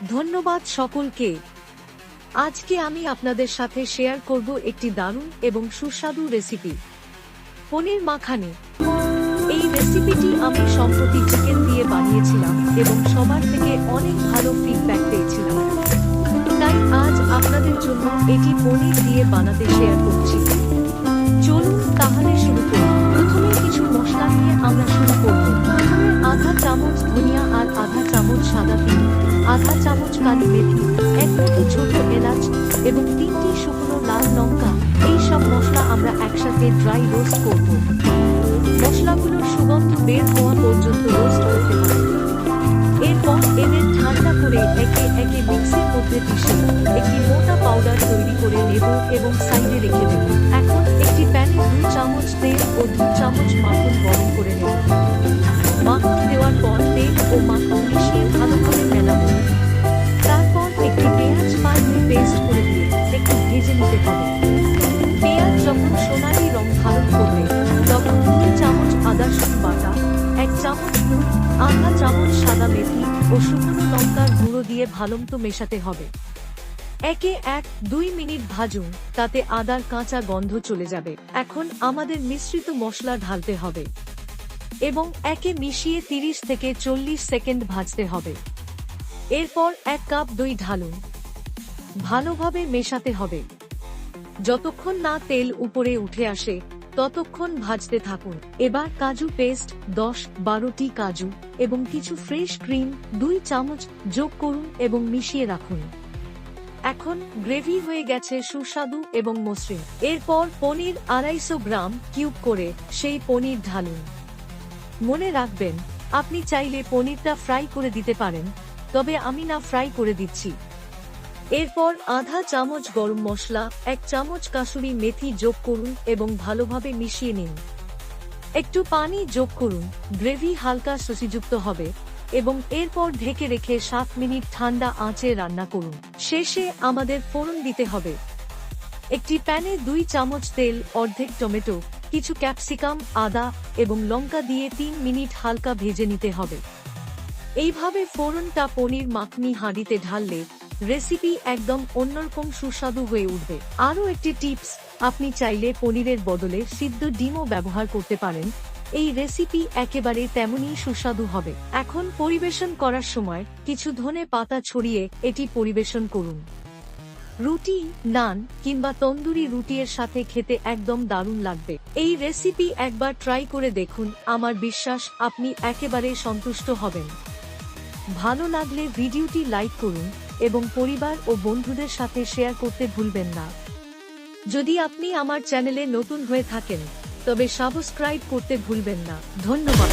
ধন্যবাদ সকলকে। আজকে আমি আপনাদের সাথে শেয়ার করব একটি দারুণ এবং সুস্বাদু রেসিপি, পনির মাখানি। এই রেসিপিটি আমি সম্প্রতি চিকেন দিয়ে বানিয়েছিলাম এবং সবার থেকে অনেক ভালো ফিডব্যাক পেয়েছিলাম, তাই আজ আপনাদের জন্য এটি পনির দিয়ে বানাতে শেয়ার করছি। চলুন তাহলে শুরু করি। প্রথমে কিছু মশলা নিয়ে আমরা শুরু করব। প্রথমে আধা চামচ ধনিয়া আর আধা চামচ সাদা তিল, আধা চামচ কালি মেথি, এক মুঠো ছোট এলাচ এবং 3টি শুকনো লাল লঙ্কা। এই সব মশলা আমরা একসাথে ড্রাই রোস্ট করব। মশলাগুলোর সুগন্ধ বের হওয়া পর্যন্ত রোস্ট করতে হবে। এরপর এদের ঠান্ডা করে একে একে মিক্সির মধ্যে পিষে একটি মোটা পাউডার তৈরি করে নেব এবং সাইডে রেখে দেব। এখন একটি প্যানে 2 চামচ তেল ও 2 চামচ মাখন গরম করে নেব। মাখন দেওয়ার পর তেল ও মাখন মিশিয়ে ভালোভাবে মেলাবো। তারপর একটি পেঁয়াজ ফাইনে পেস্ট করে দিয়ে একটু ভেজে নিতে হবে। পেঁয়াজ যখন সোনালি রং ধারণ করবে তখন 2 চামচ আদা রসুন বাটা, 1 চামচ নুন, আধা চামচ সাদা মেথি ও শুকনো লঙ্কার গুঁড়ো দিয়ে ভালোমতো মেশাতে হবে। একে 1-2 মিনিট ভাজুন, তাতে আদার কাঁচা গন্ধ চলে যাবে। এখন আমাদের মিশ্রিত মশলা ঢালতে হবে এবং একে মিশিয়ে 30 থেকে 40 সেকেন্ড ভাজতে হবে। এরপর 1 কাপ দই ঢালুন, ভালোভাবে মেশাতে হবে। যতক্ষণ না তেল উপরে উঠে আসে ততক্ষণ ভাজতে থাকুন। এবার কাজু পেস্ট 10-12টি কাজু এবং কিছু ফ্রেশ ক্রিম 2 চামচ যোগ করুন এবং মিশিয়ে রাখুন। এখন গ্রেভি হয়ে গেছে সুস্বাদু এবং মসৃণ। এরপর পনির 250 গ্রাম কিউব করে সেই পনির ঢালুন। মনে রাখবেন, আপনি চাইলে পনিরটা ফ্রাই করে দিতে পারেন, তবে আমি না ফ্রাই করে দিচ্ছি। এরপর আধা চামচ গরম মশলা, 1 চামচ কাসুরি মেথি যোগ করুন এবং ভালোভাবে মিশিয়ে নিন। একটু পানি যোগ করুন, গ্রেভি হালকা সসিযুক্ত হবে এবং এরপর ঢেকে রেখে 7 মিনিট ঠান্ডা আঁচে রান্না করুন। শেষে আমাদের ফোড়ন দিতে হবে। একটি প্যানে 2 চামচ তেল, অর্ধেক টমেটো, কিছু ক্যাপসিকাম, আদা এবং লঙ্কা দিয়ে 3 মিনিট হালকা ভেজে নিতে হবে। এইভাবে ফোড়নটা পনির মাখনি হাঁড়িতে ঢাললে রেসিপি একদম অন্যরকম সুস্বাদু হয়ে উঠবে। আরও একটি টিপস, আপনি চাইলে পনিরের বদলে সিদ্ধ ডিমও ব্যবহার করতে পারেন। এই রেসিপি একেবারে তেমনই সুস্বাদু হবে। এখন পরিবেশন করার সময় কিছু ধনে পাতা ছড়িয়ে এটি পরিবেশন করুন। রুটি, নান কিংবা তন্দুরি রুটির সাথে খেতে একদম দারুণ লাগবে। এই রেসিপি একবার ট্রাই করে দেখুন, আমার বিশ্বাস আপনি একেবারে সন্তুষ্ট হবেন। ভালো লাগলে ভিডিওটি লাইক করুন এবং পরিবার ও বন্ধুদের সাথে শেয়ার করতে ভুলবেন না। যদি আপনি আমার চ্যানেলে নতুন হয়ে থাকেন তবে সাবস্ক্রাইব করতে ভুলবেন না। ধন্যবাদ।